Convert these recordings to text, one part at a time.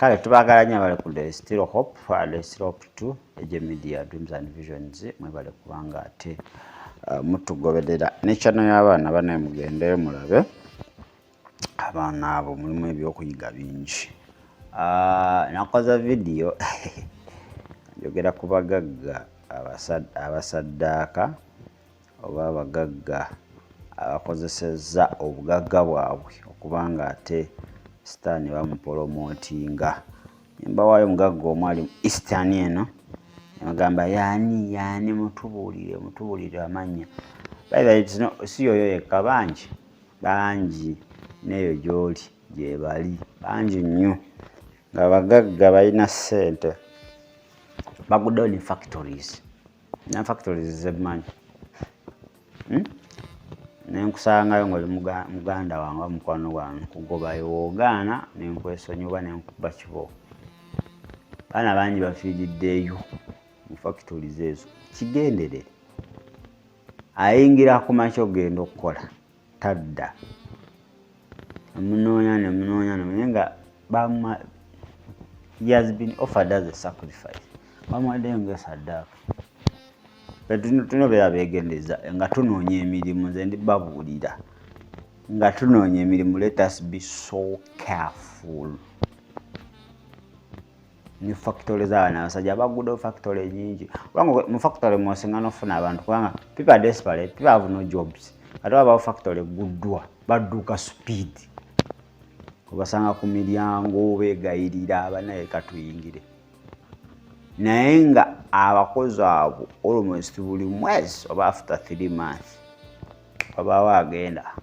kale tubagala nnyo abali ku The Still Hope, The Still Hope 2 Ejje Media Dreams and Visions mwebale kubanga ate mutugoberera ne channel y'abaana bane mugende mulabe abaana abo mulimu ebyokuyiga bingi. Nakoza video njogera ku bagagga abasaddaaka oba abagagga abakozesezza obugagga bwabwe okubanga ate sitaani bamupolomotinga. Mbawaayo omugagga omu ali mu Eastern eno agamba yaani mutubuulire amannya. Si yoyo yekka, bangi neyo gy'oli gye bali bangi nnyo nga bagagga balina ssente baguddewo ne factories z'emmanyi. Nenkusangayo ng'oli muganda wange mukwano wange nkugobayo w'ogaana nenkwesonyiwa nenkuba kibo. Baana bangi bafiiriddeyo mu factories ezo. Kigenderere ayingira ku makya ogenda okukola tadda nemunoonya naye nga he has been offered as a sacrifice. Bamuwaddeyo ng'esaddaaka. Tunobera beegendeza nga tunoonya emirimu, nze ndibabuulira nga tunoonya emirimu. Let us be so careful. Ni factory z'abaana abasajja baguddewo factory nyingi. Kubanga mu factory mwosinga n'ofuna abantu kubanga people are desperate, people have no jobs. Ate wabawo factory guddwa badduka speed. Obasanga ku miryango beegayirira abanaye katuyingire. Naye nga abakozi abo almost buli mwezi oba after 3 months wabaawo agenda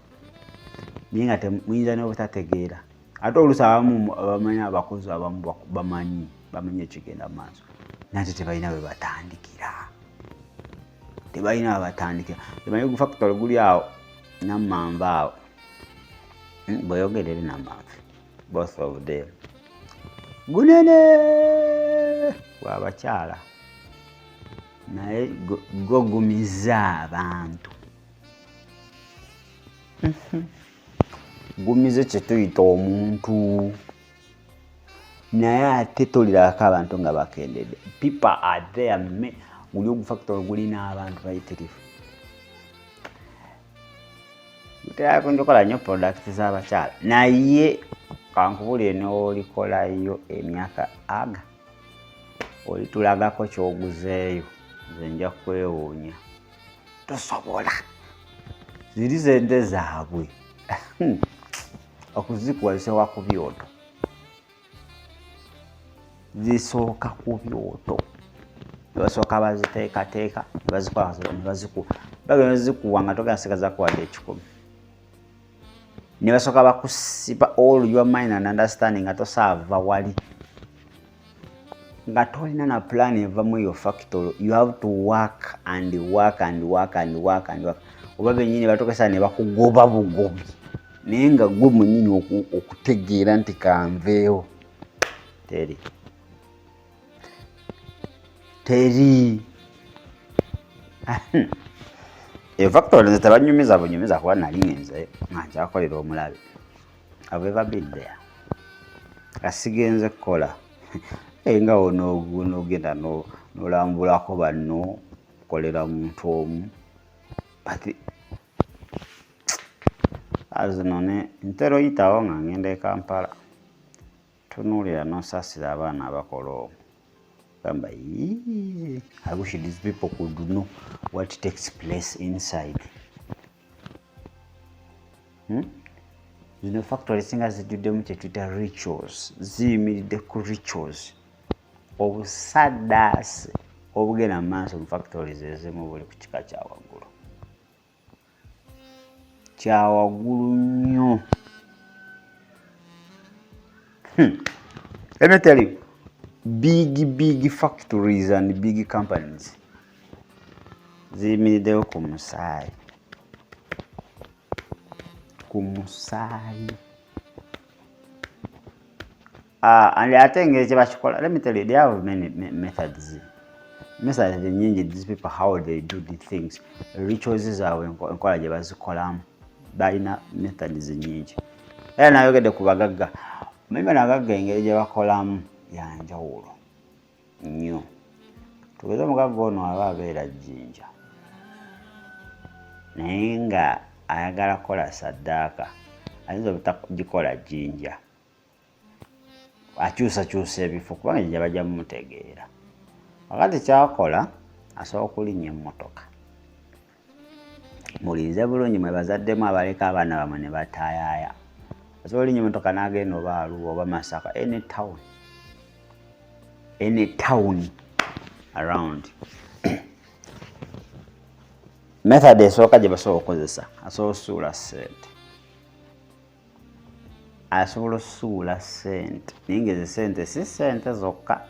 naye nga muyinza n'obutategeera. Ate oluusi abamu abamanyi abakozi abamu bamanyi ekigenda maaso nate tebalina we batandikira. Temanyi gu factory guli awo Namanva awo bweyogerere Namanva both of them gunene gwabakyala naye gogumiza abantu. Gumize kye tuyita omuntu naye ate tolirako abantu nga bakendedde. People are there. Guli ogu factory gulina abantu bayitirivu. Gutera njokola nnyo product z'abakyala naye kankubulire n'olikolayo emyaka aga olitulagako kyoguzeeyo nze nja kwewuunya. Tosobola ziri zente zaabwe okuzikuwalisewa ku byoto, zisooka ku byoto basooka baziteekateeka bagenda zikuwa nga togenda sigaza kuwadde 10 ne basooka bakusiba all your mind and understanding nga tosaava wali nga tolina na plan evamu eyo factory. You have to work and work. Oba bennyini batokesa ne bakugoba bugobi naye nga gwe mwennyini okutegeera nti kanveewo teri. Factory nze tebanyumiza kuba nali ngenzeyo nga nkyakolera omulabe. Have ever been there? Kasigenze kukola nga onogenda nolambulako banno kukolera muntu omu but azinone ntero yitawo nga ngenda e Kampala tunuulira n'osaasira abaana abakola omwo gamba I wish these people could know what takes place inside. Zino factory singa zijjuddemu kye tuyita rituals, ziyimiridde ku rituals. Obusaddaase obugenda mu maaso mu factories ezimu buli ku kika kya waggulu nnyo. Let me tell you, big factories and big companies ziyimiriddeyo ku musaayi. And ate engeri kye bakikola, let me tell you, they have many methods nyingi. These people, how they do the things, rituals zaabwe enkola gye bazikolamu balina methods nyingi. Era nayogedde ku bagagga Maybe nagagga engeri gye bakolamu yanjawulo nnyo. Tugeze omugagga ono aba abeera Jjinja naye nga ayagala kukola saddaaka ayinza obutagikola Jjinja, akyusakyusa ebifo kubanga Jjinja bajja mumutegeera. Kakati kyakola asobola okulinnya emmotoka. Mulinze bulungi mwe bazaddemu abaleka abaana bamwe ne bataayaaya. Asobola olinnya emmotoka n'agenda oba Arua oba Masaka, any town around. Method esooka gye basobola okukozesa, asobola osuula ssente. Asobola osuula ssente naye nga ezo ssente si ssente zokka.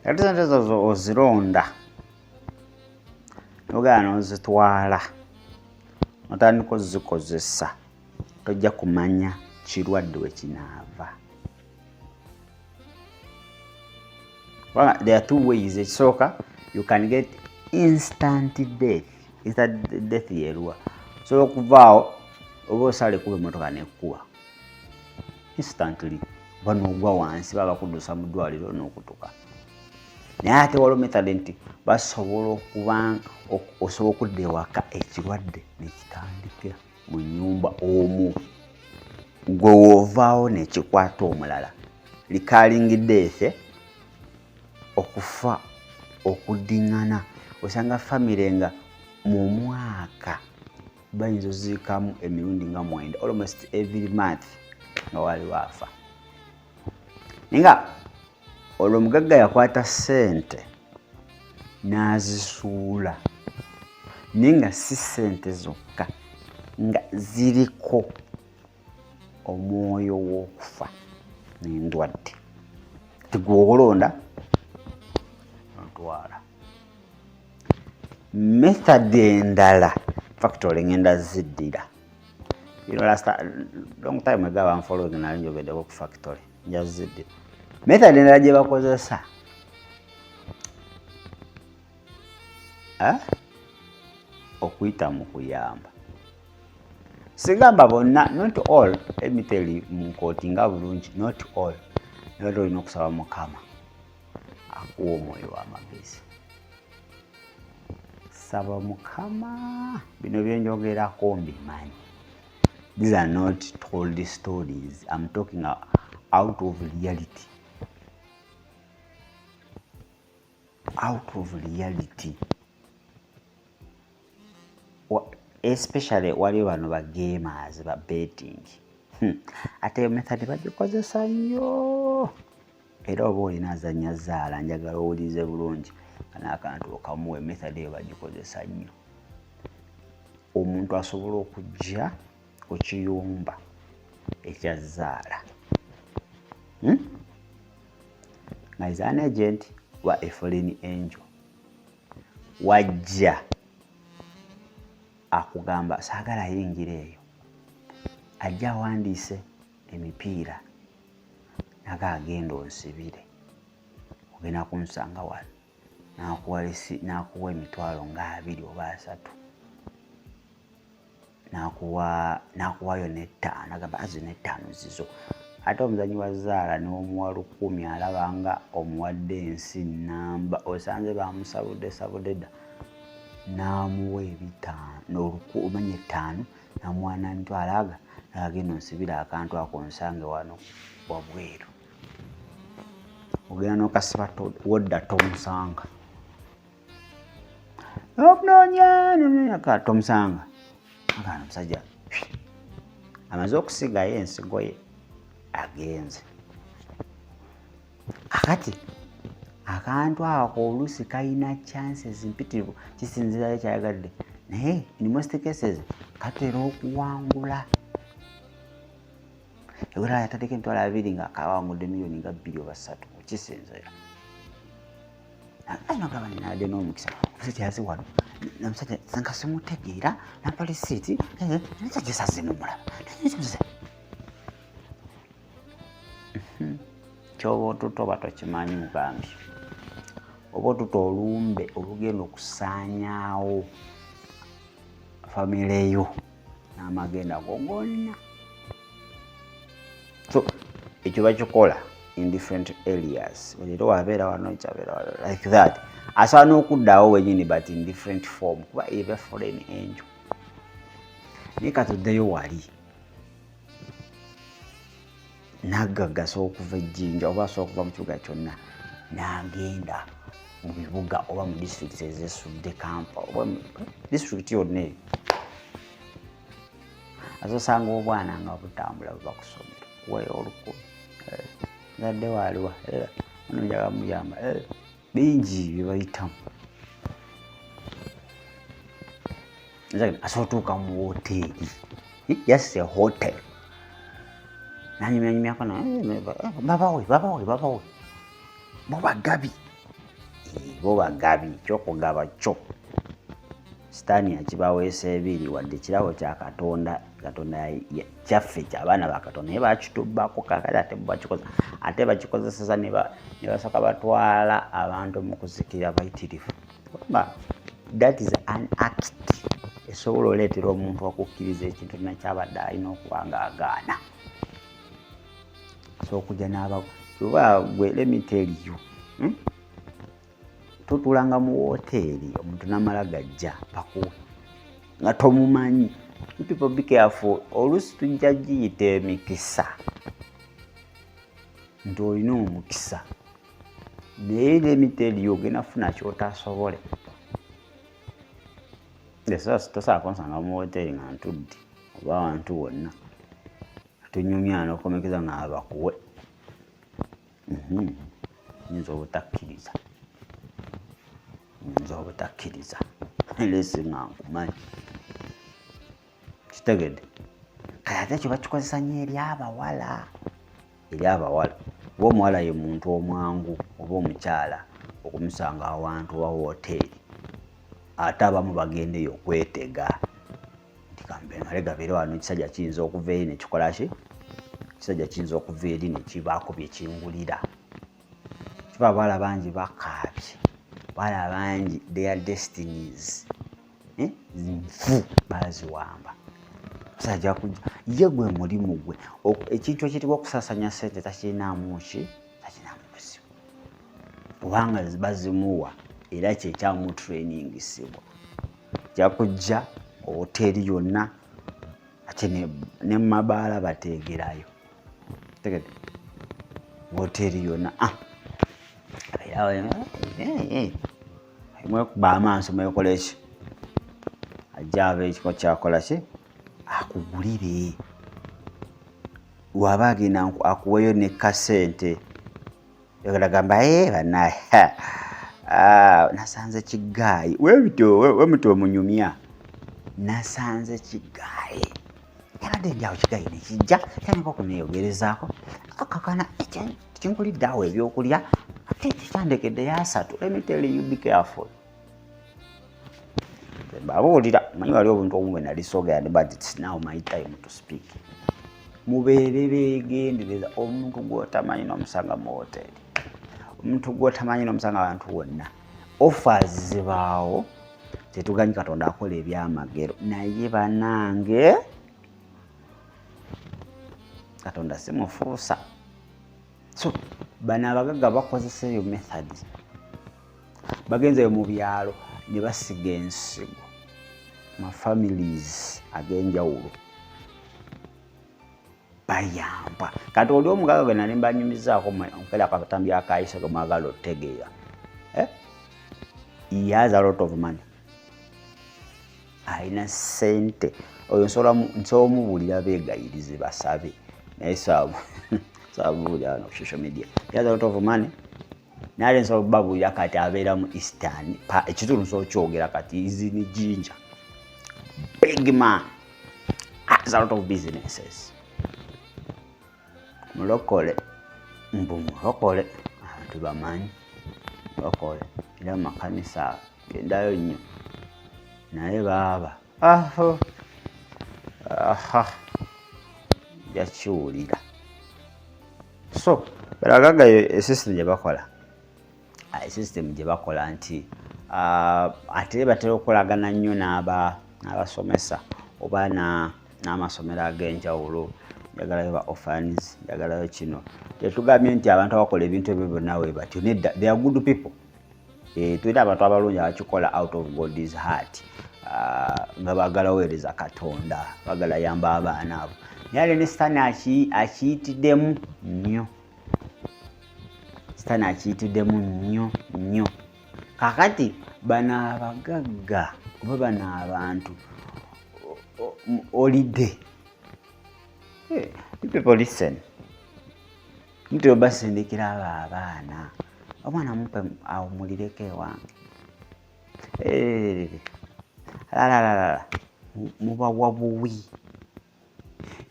Kati ssente ezo ozironda n'ogenda n'ozitwala n'otandika ozikozesa, tojja kumanya kirwadde we kinaava. There are two ways. Ekisooka, you can get instant death. Instant death yeruwa. So okuvaawo oba osale kuba emmotoka nekkuba instantly bano ogwa wansi baba bakuddusa mu ddwaliro n'okutuka. Naye ate waliwo method nti basobola okuba osobola okudda ewaka ekirwadde nekitandikira mu nnyumba omwo, gwe woovaawo nekikwata omulala. Recurring death, okufa okuddingana. Osanga famire nga mu mwaka bayinza oziikamu emirundi nga 9, almost every month nga waliwo afa. Naye nga olwo omugagga yakwata ssente n'azisuula, naye nga si ssente zokka, nga ziriko omwoyo w'okufa n'endwadde. Tigwolonda otwala. Method endala factory ngenda ziddira. Last long time ago I'm following na njogedde ku factory njaziddira. Method endala gye bakozesa okuyita mu kuyamba. Sigamba bonna, not all. Let me tell you, munkotinga bulungi, not all. Naye olina okusaba Mukama akuwa omwoyo w'amagezi. Saba Mukama, bino byenjogerako mbimanyi. These are not told stories. I'm talking out of reality. Out of reality. Especially wali bano ba gamers, ba betting. Ate method bagikozesa nnyo. Era oba olina azannya zaala njagala owulize bulungi n'akantu okamuwe method eyo bagikozesa nnyo. Omuntu asobola okujja ku kiyumba ekya zaala. Nga is an agent wa a foreign angel. Wajja akugamba saagala ayingira eyo. Ajja awandiise emipiira naga agenda onsibire. Ogenda kunsanga wano n'akuwa emitwalo nga 2 oba 3. N'akuwayo n'ettaano agamba azi n'ettaano zizo. Ate omuzanyi wa zaala n'omuwa 10 alaba nga omuwadde ensi nnamba. Osanze bamusabudde dda n'amuwa 5 omanya 5 n'amuwa n'emitwalo aga n'agenda onsibire akantu ako nsange wano wabweru. Ogenda n'okasiba wodda tomusanga. Okunoonya tomusanga. Agana omusajja amaze okusigayo ensigo ye agenze. Akati akantu ako oluusi kalina chances mpitirivu kisinziira kyayagadde. Naye in most cases katera okuwangula. Ewera yatandika emitwalo 2 nga kawangudde miliyoni nga 2 oba 3 kisinziira. Nagamba ninadde n'omukisa omusajja yazi wano namusajja nga simutegeera nampa lisiiti namusajja sazimu mulaba. Kyoba otuto oba tokimanyi mugambi. Oba otuto olumbe olugenda okusaanyaawo famire yo n'amagenda go gonna. So ekyo bakikola in different areas. Olero wabeera wano kyabeera wano like that. Asobola n'okuddawo wenyini but in different form kuba eba foreign angel. Naye katuddeyo wali n'agaggasa okuva ejjinja oba asobola okuva mu kibuga kyonna n'agenda mu bibuga oba mu disitulikiti ezesudde Kampala oba disitulikiti yonna eyo. Azosanga obwana nga butambula buba ku ssomero weeyo olukumi nzadde waliwa ono njaga muyamba bingi bye bayitamu. Asobola otuuka mu woteeri, just a hotel, nanyumyako babawe bo bagabi kyokugaba kyo sitaani yakibaweesa ebiri wadde ekirabo kya Katonda kyaffe ky'abaana ba Katonda naye bakitubbako kakati ate bakikozeseza ne basooka batwala abantu mu kuzikira bayitirivu. That is an act esobola oleetera omuntu okukkiriza ekintu nakyabadde alina okuba ng'agaana. So okujja oba gwe let me tell you, tutulanga mu woteeri omuntu namala gajja pakuwe nga tomumanyi. People be careful. Oluusi tujja giyita emikisa nti olina omukisa naye lemiteri ogenda funa kyotasobole. Tosaako nsanga mu woteeri nga ntudde oba wantu wonna tunyumya n'okomekeza nga bakuwe. Nyinza obutakkiriza lesi nga nkumanyi kitegedde. Kale ate ekyo bakikozesa nnyo eri abawala. Oba omuwala ye muntu omwangu oba omukyala okumusanga awantu wa woteeri ate abamu bagendeyo okwetega nti kambe ngale gabeere wano ekisajja kiyinza okuva eri nekikola ki, ekisajja kiyinza okuva eri nekibaako bye kingulira. Kiba abawala bangi bakaabye, abawala bangi their destinies nfu baziwamba. Musajja kujja ye gwe mulimu gwe ekintu ekitibwa okusasanya ssente takinaamu buzibu kubanga bazimuwa era kyekyamu trainingisibwa. Jakujja woteeri yonna ate ne mabaala bateegerayo tegedde woteeri yonna mwekuba amaaso mwekola eki ajja aba ekiko kyakola ki akugulire. Waba agenda akuweyo ne kasente yagamba banaye nasanze kigaayi wemutyo munyumya nasanze kigaayi yabadde njyawo kigaayi nekijja kyanyako okuneeyogerezaako akakana kinkulidde awo ebyokulya ate kikyandekedde yasatu. Let me tell you, be careful. Babuulira manyi wali obuntu obumu bwe nali sogera but it's now my time to speak. Mubeere beegendereza. Omuntu gw'otamanyi n'omusanga mu woteeri, omuntu gw'otamanyi n'omusanga abantu wonna. Offers zibaawo tetuganyi Katonda akola ebyamagero naye banange Katonda simufuusa. So bano abagagga bakozesa eyo methods. Bagenzeyo mu byalo ne basiga ensigo ma families ag'enjawulo bayamba. Kati oli omugaga gwe nali mbanyumizaako omukeera akatambi akayise ge mwagala otegeera. He has a lot of money. Alina ssente. Oyo nsobola omubuulira beegayirize basabe naye sabuulira wano ku social media. He has a lot of money. Naye nsobola okubabuulira kati abeera mu Eastern ekitundu nsobola kyogera kati izini jinja. Big man has a lot of businesses. Mulokole mulokole abantu bamanyi mulokole era makanisa gendayo nnyo naye baaba jakiwulira. So balagaga system gye bakola system gye bakola nti ate batera okolagana nnyo n'abasomesa oba n'amasomero ag'enjawulo njagalayo ba orphans, njagalayo kino. Tetugambye nti abantu abakola ebintu ebyo byonna we batyo nedda, they are good people. Tulina abantu abalungi abakikola out of God's heart, nga baagala weereza Katonda, baagala yamba abaana abo. Naye ne Sitaani akiyitiddemu nnyo. Sitaani akiyitiddemu nnyo. Kakati bano abagagga oba bano abantu holiday. People listen. Nti obasindikira abo abaana. Omwana mupe awumulireko ewange. Mubawa buwi.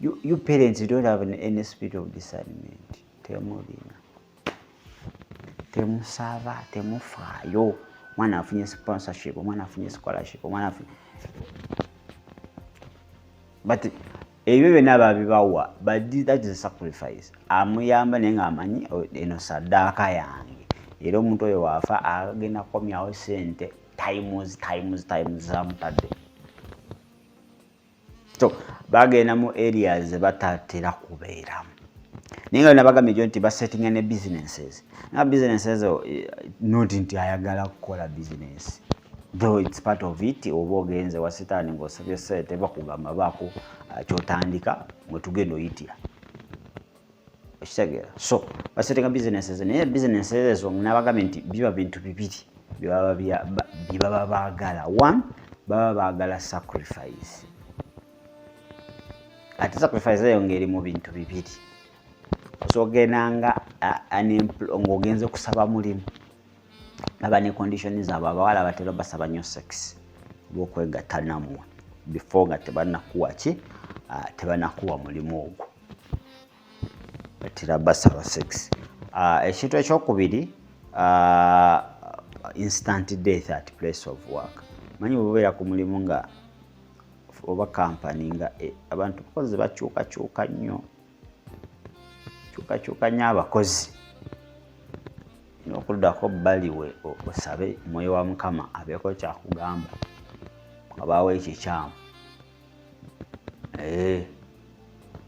You parents don't have any spirit of discernment. Temulina. Temusaba, temufaayo. Mwana afunye sponsorship, mwana afunye scholarship, mwana afunye. But ebyo byonna babibawa, but that is a sacrifice. Amuyamba naye ng'amanyi eno saddaaka yange. Era omuntu oyo waafa agenda kukomyawo ssente times zamutadde. So bagenda mu areas batatera kubeeramu. Naye nga nabagambye gyo nti basettinga ne businesses. Nga businesses not nti ayagala kukola business. Though it's part of it, oba ogenze wa Sitaani ng'osabye ssente bakugamba baako kyotandika mwe tugenda oyitira. Okitegeera? So basettinga businesses, naye businesses ezo nabagambye nti biba bintu bibiri bye baba baagala. One, baba baagala sacrifice. Ate sacrifice eyo ng'eri mu bintu bibiri. Osogendanga ng'ogenze kusaba mulimu. Aba ne conditions abo abawala batera basaba nnyo sex bw'okwegatta nammwe before nga tebanakuwa tebanakuwa mulimu ogwo. Batera basaba sex. Ekintu ekyokubiri, instant death at place of work. Manyi bw'obeera ku mulimu nga oba company nga abantu bakozi bakyukakyuka nnyo. Kyukakyuka nnyo abakozi. N'okuddako bbali we osabe mwoyo wa Mukama abeeko kyakugamba. Abaawo ekikyamu.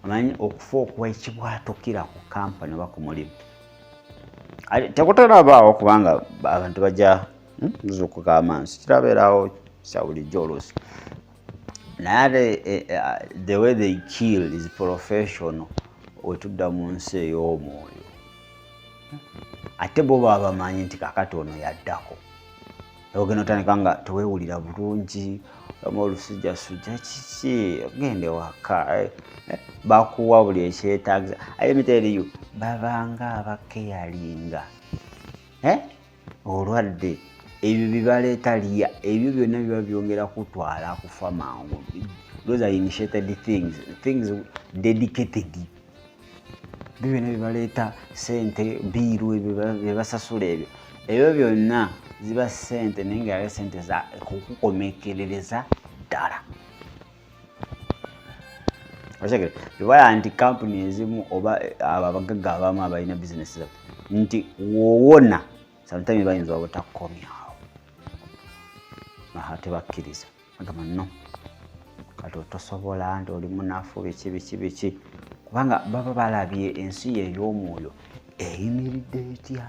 Amanyi okufa okuwa ekibwatukira ku kampani oba ku mulimu. Tekutera baawo kubanga abantu bajja zuukuka amansi. Kirabeerawo kya bulijjo oluusi. Naye the way they kill is professional. Wetudda mu nsi ey'omwoyo. Ate bo baba bamanyi nti kakati ono yaddako. Ogenda otandika nga teweewulira bulungi, oba olusujjasujja kiki, ogende waka. Bakuwa buli ekyetaagisa. Let me tell you, babanga abakeyalinga. Olwadde ebyo bibaleeta lya, ebyo byonna biba byongera kutwala kufa mangu. Those are initiated things dedicated. Byonna bibaleeta ssente, biiru ebyo basasula ebyo byonna ziba ssente naye nga ssente za kukukomekerereza ddala. Okitegere, bibala nti kampuni ezimu oba abagagga abamu abalina bizinesi nti woowona sometimes bayinza obutakukomyawo. Tebakkiriza. Bagamba no, kati otosobola nti oli munafu biki. Kubanga baba balabye ensi ey'omwoyo eyimiridde etya.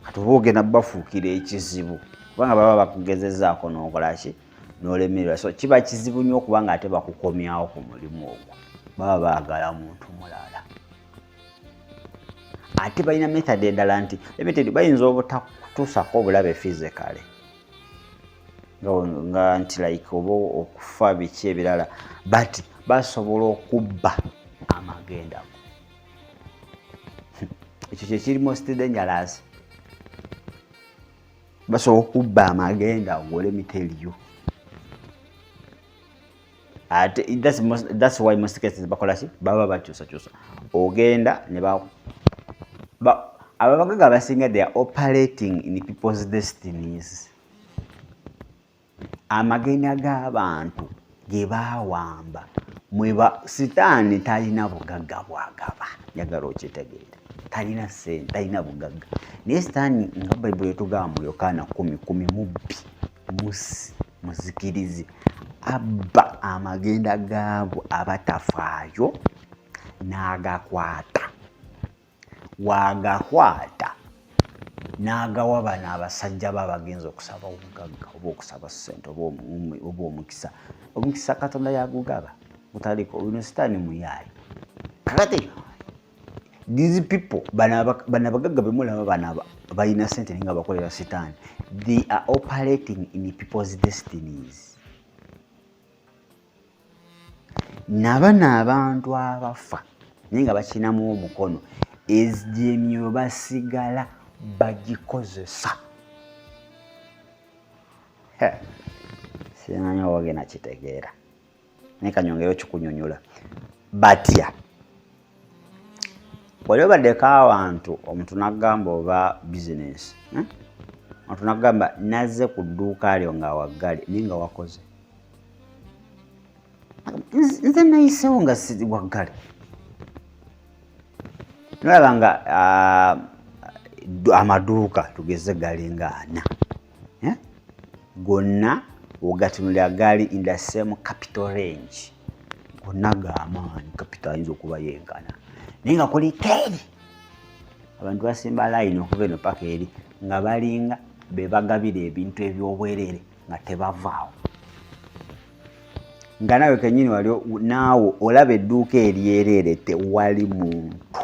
Kati oba ogenda bafuukira ekizibu kubanga baba bakugezezaako n'okola ki n'olemererwa. So kiba kizibu nnyo okubanga ate bakukomyawo ku mulimu ogwo. Baba baagala muntu mulala. Ate balina method endala nti bayinza obutakutuusako obulabe physically. Nga nti like oba okufa biki ebirala. But basobola okubba amagenda. Ekyo kye kiri most dangerous. Basobola okubba amagenda ngo let me tell you. That's why most cases bakola ki baba bakyusakyusa. Ogenda ne ababagagga abasinga they are operating in people's destinies. Amagenda g'abantu ge baawamba mweba Sitaani talina bugagga bwagaba. Njagala okitegeera. Talina ssente, talina bugagga. Naye Sitaani nga Bayibuli etugamba mu Yokaana 10:10 mubbi, musi, muzikirizi abba amagenda gaabo abatafaayo n'agakwata. Wagakwata n'agawa bano abasajja babagenza okusaba obugagga oba okusaba ssente oba omukisa. Omukisa Katonda yagugaba gutaliko bino sitaani muyaayi. Kakati these people bano abagagga bemulaba bano balina ssente nga bakolera sitaani, they are operating in people's destinies. Nabano abantu abafa naye nga bakinamu omukono emyoyo basigala bagikozesa. Sinanya wagena kitegeera naye kanyongero kikunyonyola batya. Wali obaddeko awantu omuntu n'agamba oba bizinesi, omuntu n'agamba nazze ku dduuka lyo nga waggale naye nga wakoze. Nze nayiseewo nga si waggale. Nolaba nga amaduuka tugeze galinga 4 gonna ogatunulira gali in the same capital range, gonna g'amaanyi, capital ayinza okuba yenkana naye nga kuliko eri abantu basimba layini okuva eno paka eri nga balinga be bagabira ebintu eby'obwerere nga tebavaawo. Nga nawe kennyini wali naawe olaba edduuka eryerere tewali muntu,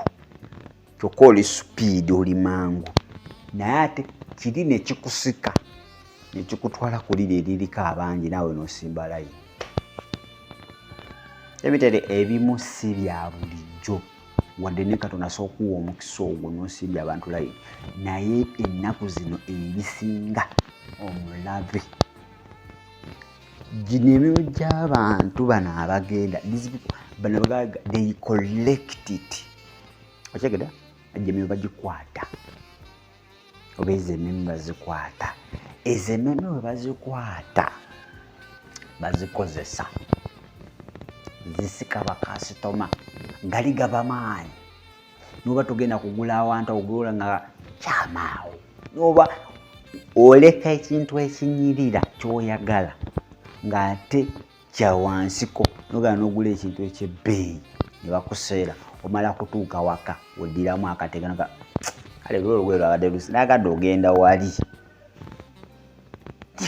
kyokka oli supiidi oli mangu, naye ate kiri ne kikusika ne kikutwala ku liri eririko abangi naawe n'osimba layini. Ebitere ebimu si bya bulijjo wadde ne Katonda asookuwa omukisa ogwo n'osimbye abantu layini, naye ennaku zino ebisinga omulabe gino emirimu gy'abantu bano abagenda bano abagagga they collect it. Okyegeda ajja emirimu bagikwata oba ezo emirimu bazikwata. Ezo emirimu bwe bazikwata bazikozesa zisika bakasitoma gali gaba maanyi. Noba tugenda kugula awantu ogula nga kyamaawo noba oleka ekintu ekinyirira kyoyagala ng'ate kya wansiko nogala n'ogula ekintu ekyebbeeyi ne bakuseera omala kutuuka waka oddiramu akategana kale lwolugwero agadde lusi nagadde ogenda wali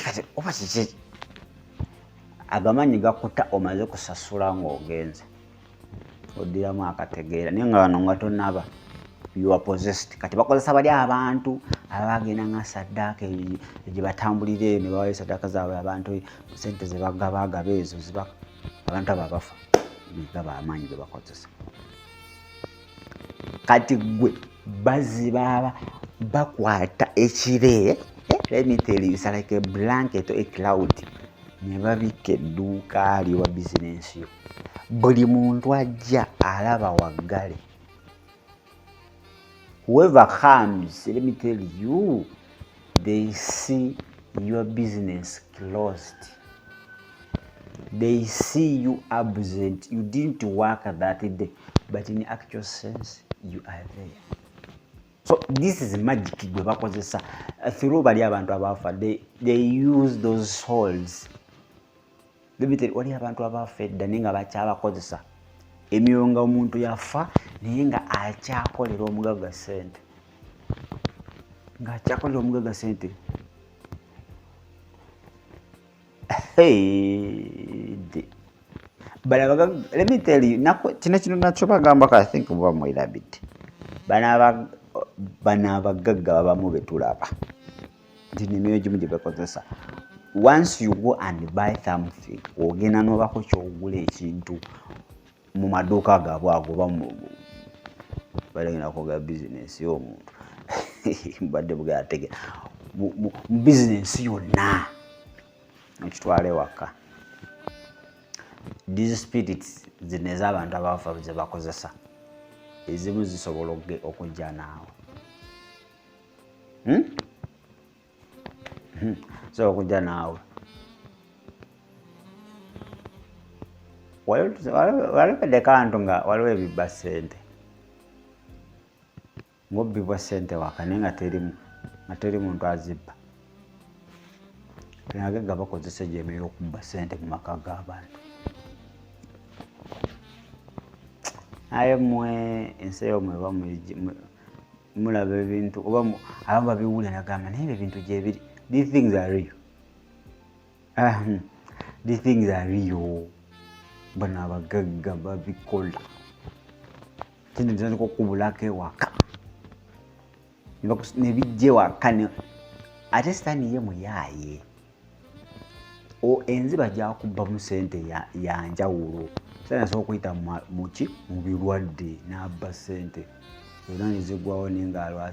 kati oba kiki agamanyi gakuta omaze kusasula ng'ogenze oddiramu akategeera naye nga wano nga tonaba you are possessed. Kati bakozesa bali abantu abagenda nga saddaaka gye batambulire ne bawayo saddaaka zaabwe abantu sente ze bagaba ezo ziba abantu abo abafa gaba amaanyi ge bakozesa. Kati gwe baziba bakwata ekire, let me tell you, it's like a blanket or a cloud, ne babika edduuka lyo wa bizinensi yo. Buli muntu ajja alaba waggale. Whoever comes, let me tell you, they see your business closed. They see you absent. You didn't work that day, but in actual sense, you are there. So this is magic. Through bali abantu abafa, they use those souls. Let me tell you, wali abantu abafedda ninga bakyabakozesa. Emyonga omuntu yafa naye nga akyakolera omugagga ssente. Nga akyakolera omugagga ssente. Let me tell you, kino nakyo bagamba I think muba mwirabidde. Bano abagagga babamu betulaba. Nti nemyoyo gimu gye bakozesa. Once you go and buy something, ogenda n'obako ky'ogula ekintu mu maduuka gaabwe ago balina koga bizinensi y'omuntu mbadde bugatege mu bizinensi yonna okitwale waka. These spirits zino ez'abantu abafa ze bakozesa ezimu zisobola okujja naawe so okujja naawe walibadde kantu nga waliwo ebibba ssente ng'obbibwa ssente waka naye nga teri muntu azibba. abagagga bakozesa ejjembe y'okubba ssente mu maka g'abantu. Naye mmwe ensi eyo mweba mulaba ebintu oba abamu babiwulira nagamba naye ebintu gyebiri. These things are real. These things are real. Bano abagagga babikola. Tindizaniko okubulako ewaka. Ne bijja ewaka ate sitaani ye muyaaye. Enziba gyakubbamu ssente ya njawulo. Sitaani asobola okuyita mu birwadde n'abba ssente. Zonna ne ziggwawo nenga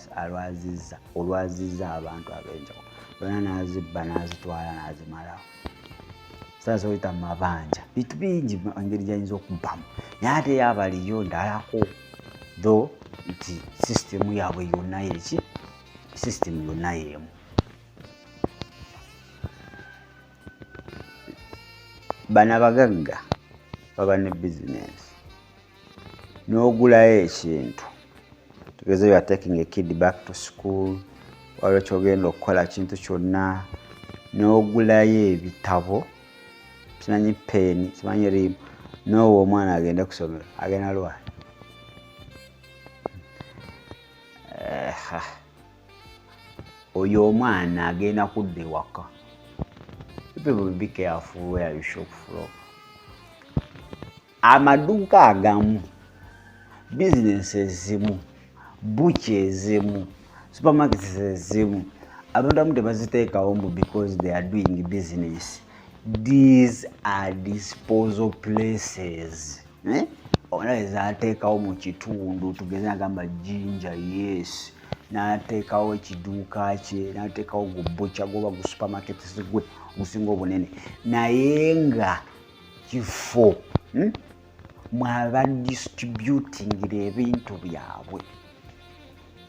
olwazizza abantu ab'enjawulo. Zonna n'azibba n'azitwala n'azimalawo. Sitaani asobola okuyita mu mabanja. Bintu bingi engeri gy'ayinza okubbamu. Naye ate yabaliyo ndalako. Though nti sisitemu yaabwe yonna eki sisitemu yonna y'emu. Bano abagagga baba ne bizinesi. N'ogulayo ekintu. Tugeze you are taking a kid back to school. Waliwo kyogenda okukola kintu kyonna. N'ogulayo ebitabo. Simanyi peeni, simanyi rimu. N'owa omwana agenda ku ssomero. Agenda lwala. Oyo omwana agenda kudda ewaka. People be careful where you shop from. Amaduuka agamu, business ezimu, butcher ezimu, supermarkets ezimu, abantu abamu tebaziteekawo because they are doing business. These are disposal places. Ona ezateekawo mu kitundu tugeze agamba jinja yes. N'ateekawo ekiduuka kye, n'ateekawo butcher goba gu supermarket gwe gusinga obunene. Naye nga kifo mwaba distributingira ebintu byabwe.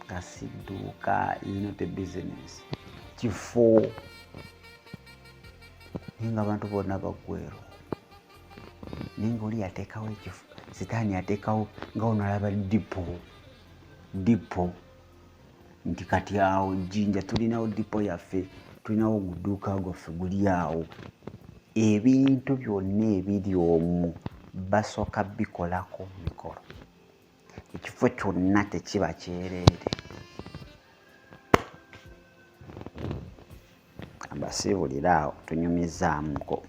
Kasi dduuka is not a business. Kifo ninga abantu bonna bagwero. Ninga oli yateekawo ekifo. Sitaani yateekawo nga onalaba dipo. Nti kati awo jinja tulinawo dipo yaffe, tulinawo guduuka gwaffe guli awo. Ebintu byonna ebiri omwo basooka bikolako mikolo. Ekifo kyonna tekiba kyereere. Ambasiibulira awo tunyumizaamuko.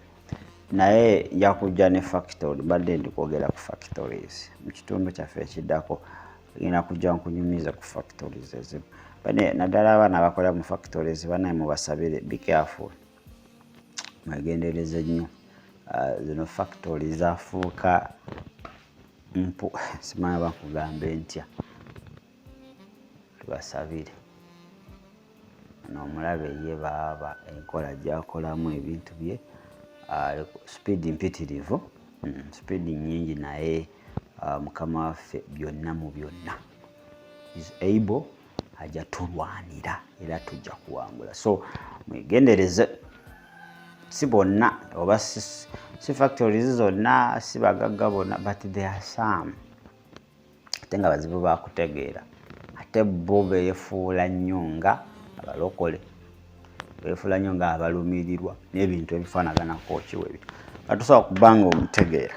Naye nja kujja ne factory, badde ndi kwogera ku factories. Mu kitundu kyaffe ekiddako ngenda kujja nkunyumiza ku factories ezimu. Naddala abaana abakola mu factories bannaye mubasabire be careful. Mwegendereze nnyo. Zino factories zaafuuka simanyi bakugambe ntya. Tubasabire. N'omulabe ye baaba enkola gy'akolamu ebintu bye. Speed mpitirivu. Speed nnyingi naye Mukama waffe byonna mu byonna. Is able ajja tulwanira era tujja kuwangula. So mwegendereze. Si bonna oba si factories zonna si bagagga bonna but there are some. Ate nga bazibu bakutegeera. Ate bo beefuula nnyo nga abalokole. Beefuula nnyo nga abalumirirwa n'ebintu ebifaanaganako kiwe ebyo. Katusobola kubanga omutegeera.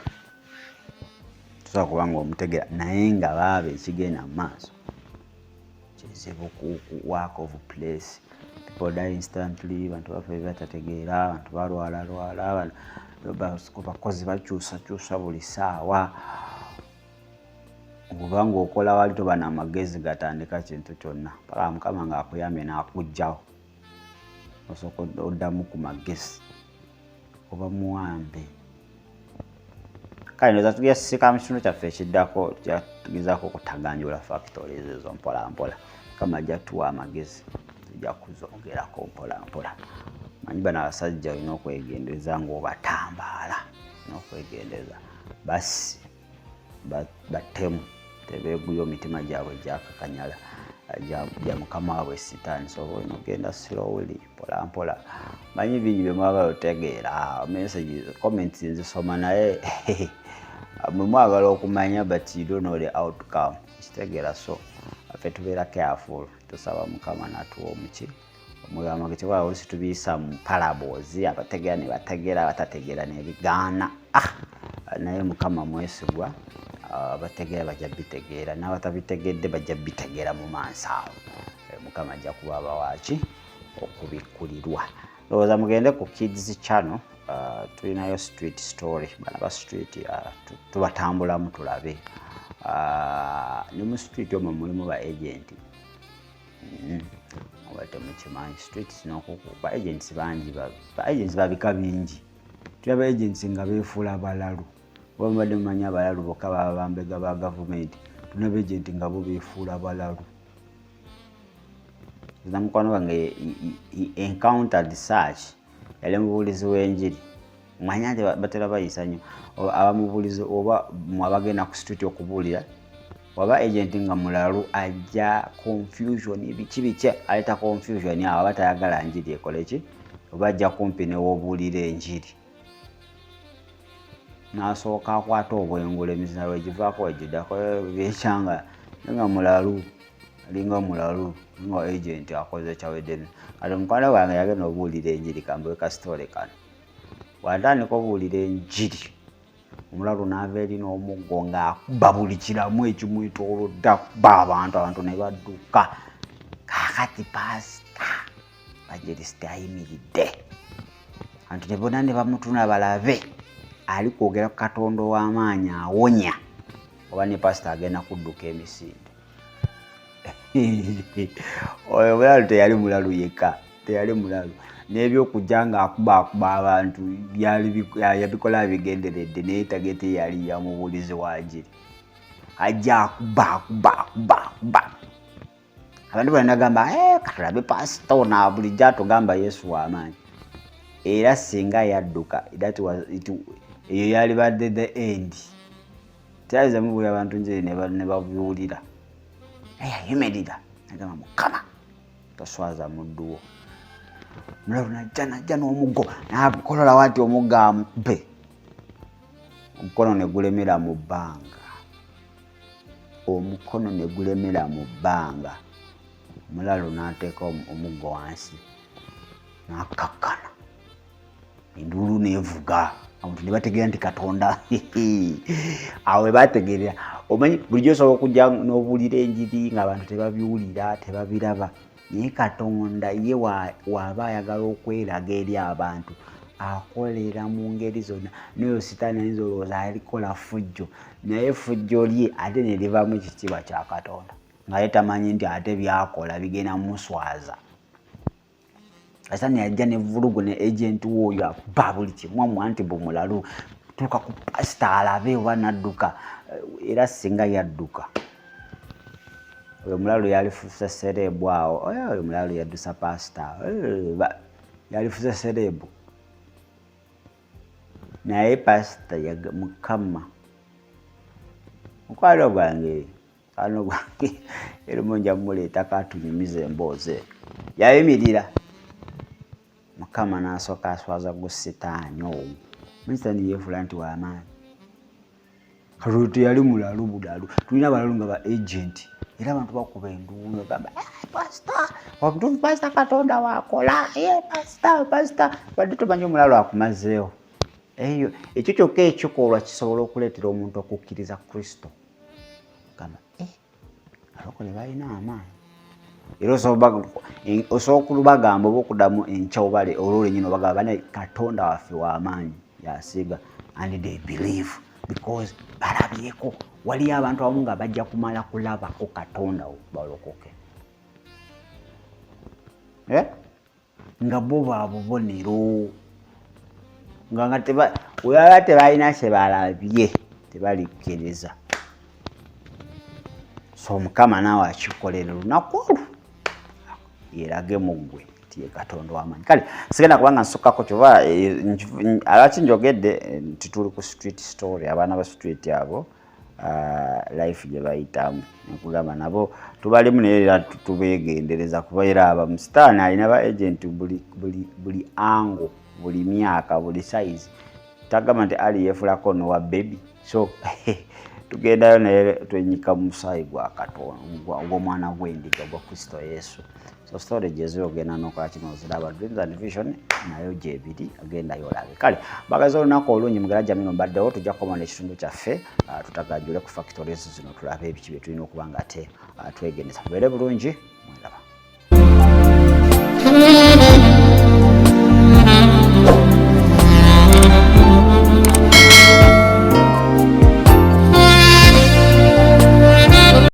Tusobola kubanga omutegeera naye nga baaba ekigenda mu maaso. Kizibu ku work of place. People die instantly, bantu bafe batategeera, abantu balwala, bakozi bakyusa buli ssaawa. Kubanga okola wali toba n'amagezi gatandika kintu kyonna. Paka Mukama ng'akuyambye n'akuggyawo. Osooka oddamu ku magezi. Oba muwambe. Kale ndoza tugesika mu kitundu kyaffe ekiddako tugezaako okutaganjula factories ezo mpola mpola. Kama jatuwa amagezi. Tujja kuzongerako mpola mpola. Manyi bano abasajja olina okwegendereza ng'obatambaala. N'okwegendereza. Basi batemu. Tebeeguya mitima gyabwe gyakakanyala. Ja Mukama waabwe Sitaani. So olina ogenda slowly mpola mpola. Manyi bingi bye mwagala otegeera. Messages, comments nzisoma naye mwe mwagala okumanya but you don't know the outcome. Kitegeera so. Ffe tubeera careful. Tusaba Mukama n'atuwa omuki omugamba kiwa olusi tubiyisa mu parables abategeera ne bategeera abatategeera ne bigaana naye Mukama mwesigwa abategeera bajja bitegeera n'abatabitegedde bajja bitegeera mu maaso awo Mukama ajja kubaaba waaki okubikkulirwa lowooza mugende ku Kids Channel tulinayo street story bana ba street tubatambulamu tulabe ne mu street omwo mulimu ba agent obate mukimanyi street ba agents bangi ba agents babika bingi tulaba agents nga beefuula balalu wabadde mumanyi abalalu bokka baba bambega ba government tunaba agent nga bo beefuula balalu namukwano wange encountered such yali mubuulizi w'enjiri mwanya nti batera bayisa nnyo abamubuulizi oba mwabagenda ku street okubuulira waba agent nga mulalu ajja confusion biki aleta confusion awo batayagala njiri ekole ki oba ajja kumpi newobuulira enjiri n'asooka akwata obwengula emizina lwegivaako wegiddako byekyanga nga mulalu alinga mulalu nga agent akoze kyawedde ate mukwano wange yagenda obuulira enjiri kambe kasitole kano watandika obuulira enjiri omulalu n'ava eri n'omuggo ng'akuba buli kiramu ekimwetoolodde akuba abantu ne badduka kaakati pasita bajerisita ayimiridde abantu ne bonna ne bamutuna balabe ali kwogera ku Katonda ow'amaanyi awonya oba ne pasita agenda kudduka emisinde oyo mulalu teyali mulalu yekka teyali mulalu n'ebyokujja ng'akuba abantu yabikola bigenderedde naye tagete yali yamubuulizi wanjiri ajja akuba abantu bonna nagamba katulabe pasita ono bulijjo atugamba Yesu w'amaanyi era singa yadduka eyo yali badde the end tyayiza mubuulira abantu njiri ne babuulira ayimirira nagamba Mukama toswaza mudduwo mulalu najja n'omuggo nakolola wati omuggo amukube omukono ne gulemera mu bbanga omulalu n'ateeka omuggo wansi n'akakkana enduulu neevuga abantu ne bategeera nti Katonda awo we bategeerera omanyi bulijjo osobola okujja n'obuulira enjiri ng'abantu tebabiwulira tebabiraba naye Katonda ye waba ayagala okweraga eri abantu akolera mu ngeri zonna naye sitaani ayinza olowooza alikola fujjo naye fujjo lye ate ne livaamu ekitiibwa kya Katonda nga tamanyi nti ate byakola bigenda muswaza Sitaani yajja ne vulugu ne agent w'oyo akuba buli kimu anti bumulalu tuuka ku pasita alabe oba n'adduka era singa yadduka oyo mulalu yalifuuse serebu awo oyo mulalu yaddusa pasita yalifuuse serebu naye pasita Mukama mukwano gwange erimu nja mmuleeta katunyumiza emboozi yayimirira Mukama n'asooka aswaza gu sitaani owo sitaani yeefuula nti w'amaanyi Katonda yali mulalu bulalu tulina abalalu nga ba agent era abantu bakuba enduulu gamba pasita omutuufu pasita Katonda waakola pasita badde tumanyi omulalu akumazeewo eyo ekyo kyokka ekikolwa kisobola okuleetera omuntu okukkiriza Kristo gamba alokole balina amaanyi era osobola bagamba oba okuddamu enkya obale olwolwenyini obagamba bane Katonda waffe w'amaanyi yasiiga and they believe because balabyeko waliyo abantu abamu nga bajja kumala kulabako Katonda balokoke nga bo babubonero nga webaba tebalina kyebalabye tebalikkiriza so Mukama naawe akikolera olunaku olwo yerage mu ggwe nti ye Katonda w'amaanyi kale sigenda kubanga nsukkako kyova alwaki njogedde nti tuli ku street story abaana ba street abo life gye bayitamu nekugamba nabo tubalimu naye era tubeegendereza kuba era abamusitaani alina ba agent buli ango buli myaka buli size tagama nti ali yeefulako nowa baby so tugendayo naye twenyika mu musaayi gwa Katonda gw'omwana gw'endiga gwa Kristo Yesu. So storage ezirogenda n'okola kino oziraba Dreams and Vision nayo gyebiri agendayo olabe. Kale bagaza olunaku olungi mugala Jamino mbaddewo tujja kukomona ekitundu kyaffe tutagajjule ku factories zino tulabe ebiki bye tulina okuba nga ate twegendeza. Mubeere bulungi mwelaba.